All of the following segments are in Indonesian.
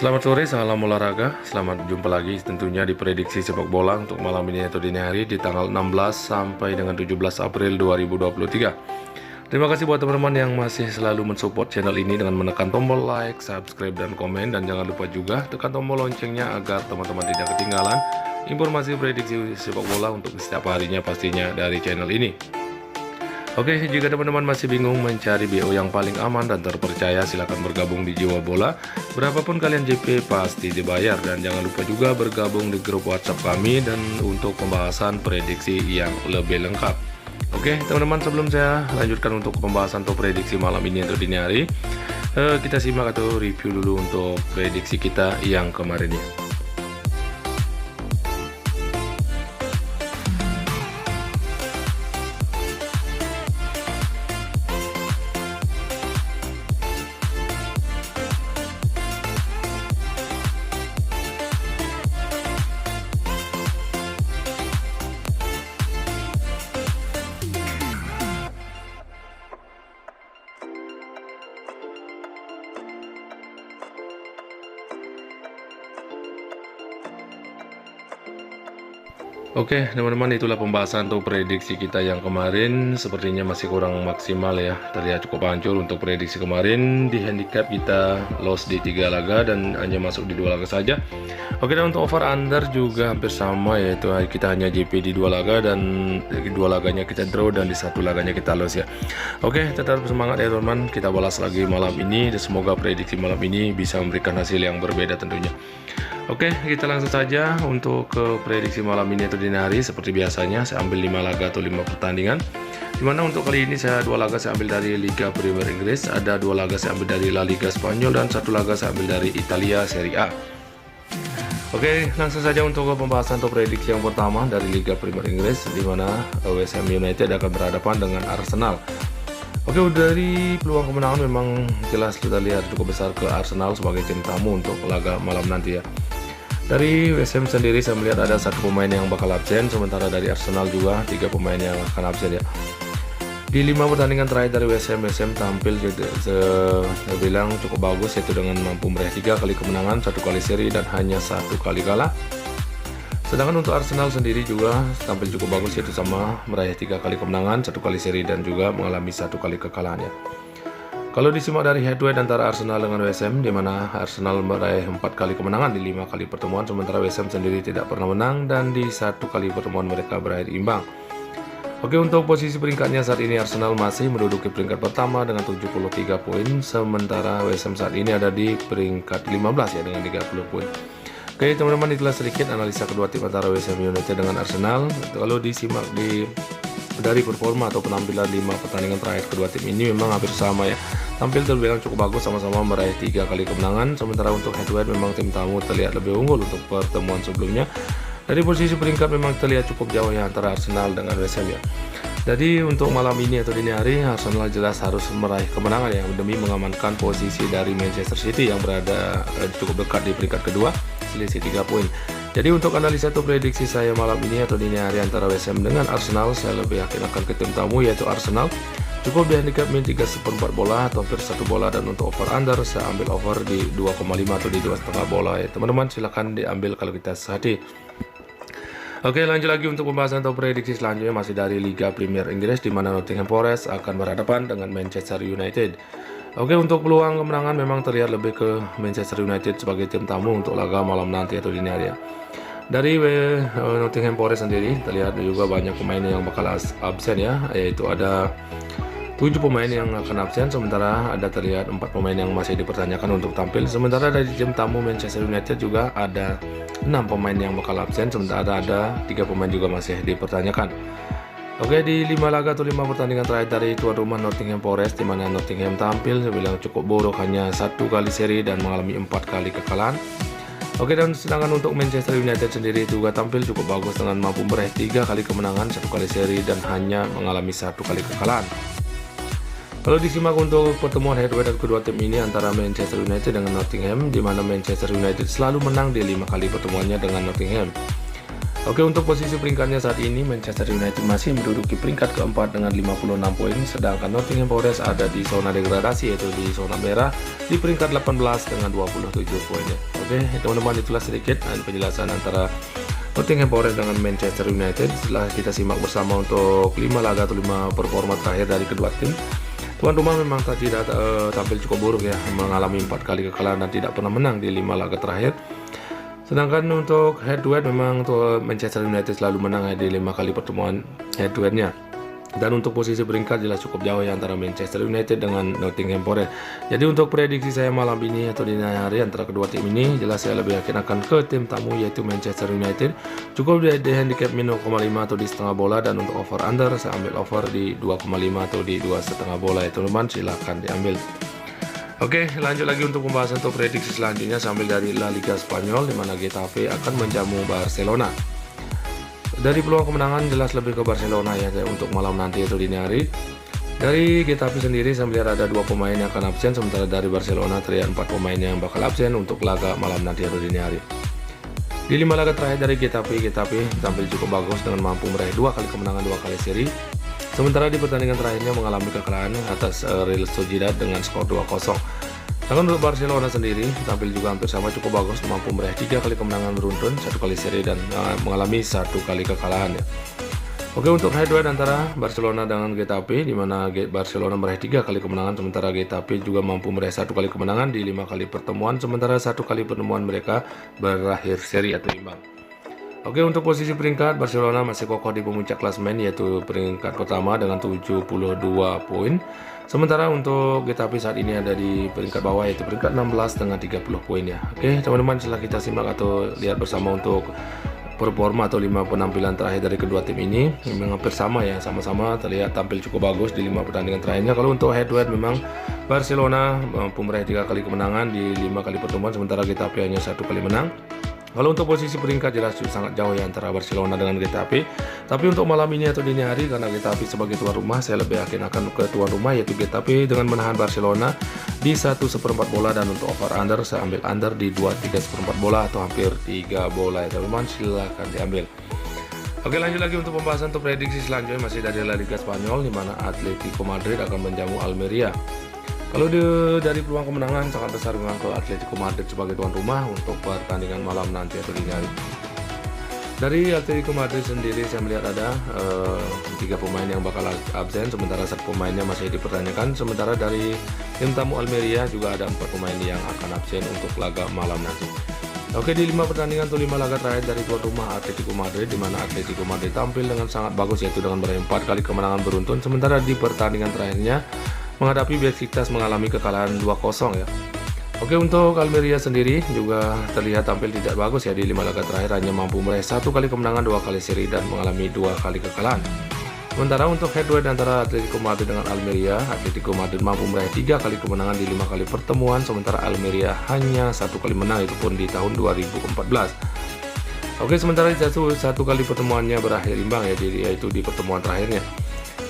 Selamat sore, salam olahraga. Selamat jumpa lagi tentunya di prediksi sepak bola untuk malam ini atau dini hari di tanggal 16 sampai dengan 17 April 2023. Terima kasih buat teman-teman yang masih selalu mensupport channel ini dengan menekan tombol like, subscribe, dan komen. Dan jangan lupa juga tekan tombol loncengnya agar teman-teman tidak ketinggalan informasi prediksi sepak bola untuk setiap harinya pastinya dari channel ini. Oke, jika teman-teman masih bingung mencari BO yang paling aman dan terpercaya, silahkan bergabung di Jiwa Bola. Berapapun kalian JP pasti dibayar. Dan jangan lupa juga bergabung di grup WhatsApp kami dan untuk pembahasan prediksi yang lebih lengkap. Oke, teman-teman, sebelum saya lanjutkan untuk pembahasan atau prediksi malam ini atau dini hari, kita simak atau review dulu untuk prediksi kita yang kemarin ya. Oke, teman-teman, itulah pembahasan atau prediksi kita yang kemarin. Sepertinya masih kurang maksimal ya, terlihat cukup hancur untuk prediksi kemarin. Di handicap kita loss di 3 laga dan hanya masuk di 2 laga saja. Oke, dan untuk over under juga hampir sama, yaitu kita hanya JP di 2 laga dan 2 laganya kita draw dan di 1 laganya kita loss ya. Oke, tetap semangat ya teman-teman, kita balas lagi malam ini dan semoga prediksi malam ini bisa memberikan hasil yang berbeda tentunya. Oke, kita langsung saja untuk ke prediksi malam ini atau dini hari. Seperti biasanya saya ambil 5 laga atau 5 pertandingan, dimana untuk kali ini saya 2 laga saya ambil dari Liga Premier Inggris, ada 2 laga saya ambil dari La Liga Spanyol, dan 1 laga saya ambil dari Italia Serie A. Oke, langsung saja untuk pembahasan atau prediksi yang pertama dari Liga Premier Inggris, dimana West Ham United akan berhadapan dengan Arsenal. Oke, dari peluang kemenangan memang jelas kita lihat cukup besar ke Arsenal sebagai tim tamu untuk laga malam nanti ya. Dari West Ham sendiri saya melihat ada 1 pemain yang bakal absen, sementara dari Arsenal juga 3 pemain yang akan absen ya. Di 5 pertandingan terakhir dari West Ham tampil saya bilang cukup bagus, yaitu dengan mampu meraih 3 kali kemenangan, 1 kali seri, dan hanya 1 kali kalah. Sedangkan untuk Arsenal sendiri juga tampil cukup bagus, yaitu sama meraih 3 kali kemenangan, 1 kali seri, dan juga mengalami 1 kali kekalahan ya. Kalau disimak dari head to head antara Arsenal dengan West Ham, di mana Arsenal meraih 4 kali kemenangan di 5 kali pertemuan, sementara West Ham sendiri tidak pernah menang dan di 1 kali pertemuan mereka berakhir imbang. Oke, untuk posisi peringkatnya saat ini Arsenal masih menduduki peringkat pertama dengan 73 poin, sementara West Ham saat ini ada di peringkat 15 ya dengan 30 poin. Oke, teman-teman, itulah sedikit analisa kedua tim antara West Ham United dengan Arsenal. Kalau disimak dari performa atau penampilan 5 pertandingan terakhir kedua tim ini memang hampir sama ya. Tampil terbilang cukup bagus, sama-sama meraih 3 kali kemenangan, sementara untuk head to head memang tim tamu terlihat lebih unggul untuk pertemuan sebelumnya. Dari posisi peringkat memang terlihat cukup jauh ya antara Arsenal dengan West Ham ya. Jadi untuk malam ini atau dini hari Arsenal jelas harus meraih kemenangan ya demi mengamankan posisi dari Manchester City yang berada cukup dekat di peringkat kedua, selisih 3 poin. Jadi untuk analisa atau prediksi saya malam ini atau dini hari antara West Ham dengan Arsenal, saya lebih yakin akan ke tim tamu yaitu Arsenal. Cukup di handicap min 3/4 bola atau hampir 1 bola, dan untuk over under saya ambil over di 2,5 atau di 2,5 bola ya. Teman-teman silahkan diambil kalau kita sehati. Oke, lanjut lagi untuk pembahasan atau prediksi selanjutnya masih dari Liga Premier Inggris, di mana Nottingham Forest akan berhadapan dengan Manchester United. Oke, untuk peluang kemenangan memang terlihat lebih ke Manchester United sebagai tim tamu untuk laga malam nanti atau dini hari ya. Dari Nottingham Forest sendiri terlihat juga banyak pemain yang bakal absen ya, yaitu ada 7 pemain yang akan absen, sementara ada terlihat 4 pemain yang masih dipertanyakan untuk tampil. Sementara dari tim tamu Manchester United juga ada 6 pemain yang bakal absen, sementara ada 3 pemain juga masih dipertanyakan. Oke, di 5 laga atau 5 pertandingan terakhir dari tuan rumah Nottingham Forest, di mana Nottingham tampil saya bilang cukup buruk, hanya 1 kali seri dan mengalami 4 kali kekalahan. Oke, dan sedangkan untuk Manchester United sendiri juga tampil cukup bagus dengan mampu meraih 3 kali kemenangan, 1 kali seri, dan hanya mengalami 1 kali kekalahan. Kalau disimak untuk pertemuan head-to-head kedua tim ini antara Manchester United dengan Nottingham, di mana Manchester United selalu menang di 5 kali pertemuannya dengan Nottingham. Oke, untuk posisi peringkatnya saat ini Manchester United masih menduduki peringkat keempat dengan 56 poin, sedangkan Nottingham Forest ada di zona degradasi yaitu di zona merah di peringkat 18 dengan 27 poin. Oke, teman-teman, itulah sedikit penjelasan antara Nottingham Forest dengan Manchester United. Setelah kita simak bersama untuk 5 laga atau 5 performa terakhir dari kedua tim, tuan rumah memang tidak tampil cukup buruk ya, mengalami 4 kali kekalahan dan tidak pernah menang di 5 laga terakhir. Sedangkan untuk head to head memang untuk Manchester United selalu menang ya di 5 kali pertemuan head to headnya. Dan untuk posisi peringkat jelas cukup jauh ya antara Manchester United dengan Nottingham Forest. Jadi untuk prediksi saya malam ini atau dini hari antara kedua tim ini, jelas saya lebih yakin akan ke tim tamu yaitu Manchester United. Cukup di handicap min 0,5 atau di setengah bola, dan untuk over under saya ambil over di 2,5 atau di 2,5 bola ya teman-teman, silahkan diambil. Oke, lanjut lagi untuk pembahasan untuk prediksi selanjutnya sambil dari La Liga Spanyol, di mana Getafe akan menjamu Barcelona. Dari peluang kemenangan jelas lebih ke Barcelona ya untuk malam nanti atau dini hari. Dari Getafe sendiri saya melihat ada 2 pemain yang akan absen, sementara dari Barcelona terlihat 4 pemain yang bakal absen untuk laga malam nanti atau dini hari. Di 5 laga terakhir dari Getafe tampil cukup bagus dengan mampu meraih 2 kali kemenangan 2 kali seri. Sementara di pertandingan terakhirnya mengalami kekalahan atas Real Sociedad dengan skor 2-0. Namun untuk Barcelona sendiri tampil juga hampir sama, cukup bagus, mampu meraih 3 kali kemenangan beruntun, 1 kali seri dan mengalami 1 kali kekalahan ya. Oke, untuk head to head antara Barcelona dengan Getafe, di mana Barcelona meraih 3 kali kemenangan, sementara Getafe juga mampu meraih 1 kali kemenangan di 5 kali pertemuan, sementara 1 kali pertemuan mereka berakhir seri atau imbang. Oke, untuk posisi peringkat Barcelona masih kokoh di pemuncak klasemen yaitu peringkat pertama dengan 72 poin. Sementara untuk Getafe saat ini ada di peringkat bawah yaitu peringkat 16 dengan 30 poin ya. Oke, teman-teman, setelah kita simak atau lihat bersama untuk performa atau 5 penampilan terakhir dari kedua tim ini, memang hampir sama ya, sama-sama terlihat tampil cukup bagus di 5 pertandingan terakhirnya. Kalau untuk head to head memang Barcelona mampu meraih 3 kali kemenangan di 5 kali pertemuan, sementara Getafe hanya 1 kali menang. Kalau untuk posisi peringkat jelas sangat jauh ya antara Barcelona dengan Getafe. Tapi untuk malam ini atau dini hari, karena Getafe sebagai tuan rumah, saya lebih yakin akan ke tuan rumah yaitu Getafe dengan menahan Barcelona di 1/4 bola, dan untuk over under saya ambil under di 2/3 bola atau hampir 3 bola ya teman-teman, silahkan diambil. Oke, lanjut lagi untuk pembahasan untuk prediksi selanjutnya masih dari La Liga Spanyol, di mana Atletico Madrid akan menjamu Almeria. Kalau dari peluang kemenangan sangat besar memang ke Atletico Madrid sebagai tuan rumah untuk pertandingan malam nanti atau dini hari. Dari Atletico Madrid sendiri saya melihat ada 3 pemain yang bakal absen, sementara 1 pemainnya masih dipertanyakan. Sementara dari tim tamu Almeria juga ada 4 pemain yang akan absen untuk laga malam nanti. Oke, di 5 pertandingan atau 5 laga terakhir dari tuan rumah Atletico Madrid, di mana Atletico Madrid tampil dengan sangat bagus yaitu dengan meraih 4 kali kemenangan beruntun, sementara di pertandingan terakhirnya menghadapi Besiktas mengalami kekalahan 2-0 ya. Oke, untuk Almeria sendiri juga terlihat tampil tidak bagus ya di 5 laga terakhir, hanya mampu meraih 1 kali kemenangan 2 kali seri dan mengalami 2 kali kekalahan. Sementara untuk head to head antara Atletico Madrid dengan Almeria, Atletico Madrid mampu meraih 3 kali kemenangan di 5 kali pertemuan, sementara Almeria hanya 1 kali menang, itu pun di tahun 2014. Oke, sementara 1 kali pertemuannya berakhir imbang ya, yaitu di pertemuan terakhirnya.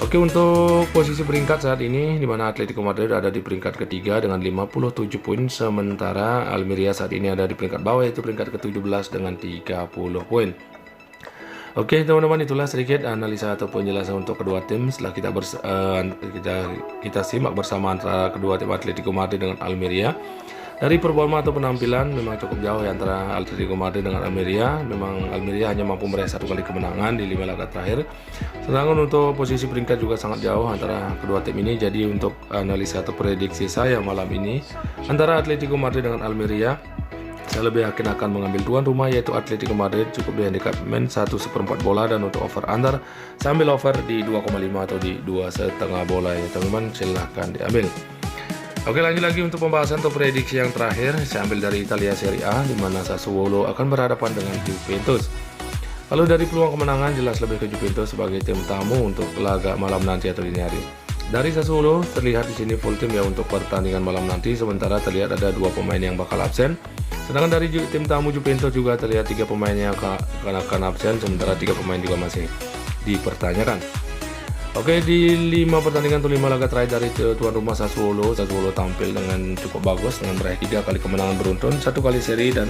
Oke, untuk posisi peringkat saat ini di mana Atletico Madrid ada di peringkat ketiga dengan 57 poin, sementara Almeria saat ini ada di peringkat bawah yaitu peringkat ke-17 dengan 30 poin. Oke, teman-teman, itulah sedikit analisa atau penjelasan untuk kedua tim setelah kita simak bersama antara kedua tim Atletico Madrid dengan Almeria. Dari performa atau penampilan memang cukup jauh ya antara Atletico Madrid dengan Almeria. Memang Almeria hanya mampu meraih 1 kali kemenangan di 5 laga terakhir. Sedangkan untuk posisi peringkat juga sangat jauh antara kedua tim ini. Jadi untuk analisa atau prediksi saya malam ini antara Atletico Madrid dengan Almeria, saya lebih yakin akan mengambil tuan rumah yaitu Atletico Madrid, cukup di handicap min 1/4 bola, dan untuk over under saya ambil over di 2,5 atau di 2,5 bola ya teman-teman, silahkan diambil. Oke, lanjut lagi untuk pembahasan atau prediksi yang terakhir. Saya ambil dari Italia Serie A, di mana Sassuolo akan berhadapan dengan Juventus. Kalau dari peluang kemenangan jelas lebih ke Juventus sebagai tim tamu untuk laga malam nanti atau dini hari. Dari Sassuolo terlihat di sini full tim ya untuk pertandingan malam nanti, sementara terlihat ada 2 pemain yang bakal absen. Sedangkan dari tim tamu Juventus juga terlihat 3 pemain yang akan absen, sementara 3 pemain juga masih dipertanyakan. Oke, di 5 pertandingan atau 5 laga terakhir dari tuan rumah Sassuolo tampil dengan cukup bagus dengan meraih 3 kali kemenangan beruntun, 1 kali seri dan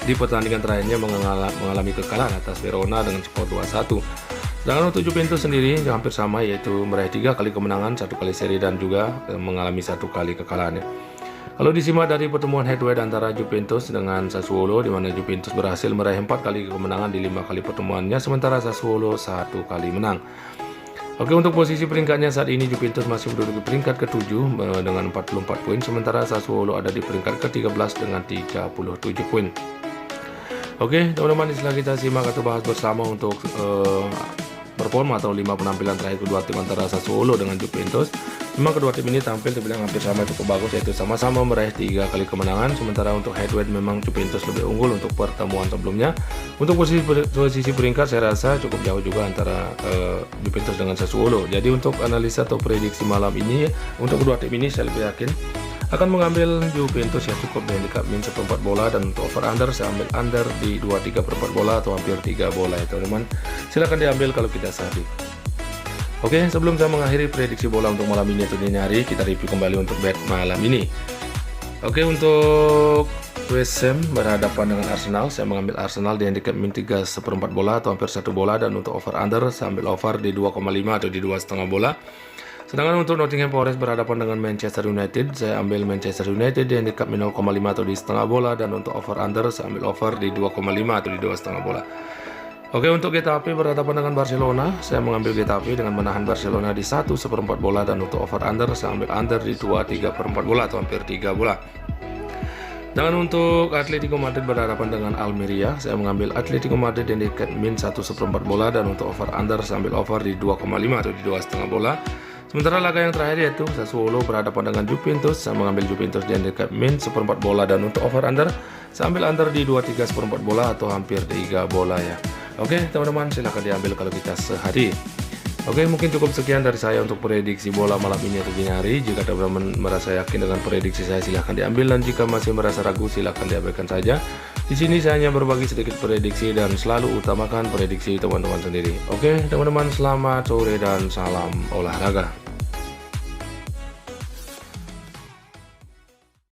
di pertandingan terakhirnya mengalami kekalahan atas Verona dengan skor 2-1. Sedangkan untuk Juventus sendiri hampir sama, yaitu meraih 3 kali kemenangan, 1 kali seri dan juga mengalami 1 kali kekalahan. Kalau disimak dari pertemuan head to head antara Juventus dengan Sassuolo, di mana Juventus berhasil meraih 4 kali kemenangan di 5 kali pertemuannya, sementara Sassuolo 1 kali menang. Oke, untuk posisi peringkatnya saat ini Juventus masih menduduki peringkat ke-7 dengan 44 poin, sementara Sassuolo ada di peringkat ke-13 dengan 37 poin. Oke, teman-teman, setelah kita simak atau bahas bersama untuk performa atau 5 penampilan terakhir kedua tim antara Sassuolo dengan Juventus. Memang kedua tim ini tampil terbilang hampir sama, cukup bagus, yaitu sama-sama meraih 3 kali kemenangan. Sementara untuk head to head memang Juventus lebih unggul untuk pertemuan sebelumnya. Untuk posisi peringkat saya rasa cukup jauh juga antara Juventus dengan Sassuolo. Jadi untuk analisa atau prediksi malam ini untuk kedua tim ini saya lebih yakin akan mengambil Juventus yang cukup di handicap min 1/4 bola, dan untuk over under saya ambil under di 23/4 bola atau hampir 3 bola ya teman-teman. Silahkan diambil kalau kita sahabat. Oke, sebelum saya mengakhiri prediksi bola untuk malam ini atau dini hari, kita review kembali untuk bet malam ini. Oke, untuk West Ham berhadapan dengan Arsenal, saya mengambil Arsenal di handicap min 3/4 bola atau hampir 1 bola, dan untuk over under saya ambil over di 2,5 atau di 2,5 bola. Sedangkan untuk Nottingham Forest berhadapan dengan Manchester United, saya ambil Manchester United di handicap min 0,5 atau di setengah bola, dan untuk over under saya ambil over di 2,5 atau di 2,5 bola. Oke, untuk Getafe berhadapan dengan Barcelona, saya mengambil Getafe dengan menahan Barcelona di 1/4 bola, dan untuk over under saya ambil under di 2,3/4 bola atau hampir 3 bola. Dan untuk Atletico Madrid berhadapan dengan Almeria, saya mengambil Atletico Madrid yang dekat min 1/4 bola, dan untuk over under saya ambil over di 2,5 atau di 2,5 bola. Sementara laga yang terakhir yaitu Sassuolo berhadapan dengan Juventus, saya mengambil Juventus yang dekat min 1/4 bola, dan untuk over under saya ambil under di 2,3/4 bola atau hampir 3 bola ya. Oke teman-teman, silahkan diambil kalau kita sehari. Oke, mungkin cukup sekian dari saya untuk prediksi bola malam ini atau dini hari. Jika teman-teman merasa yakin dengan prediksi saya, silahkan diambil, dan jika masih merasa ragu, silahkan diabaikan saja. Di sini saya hanya berbagi sedikit prediksi dan selalu utamakan prediksi teman-teman sendiri. Oke teman-teman, selamat sore dan salam olahraga.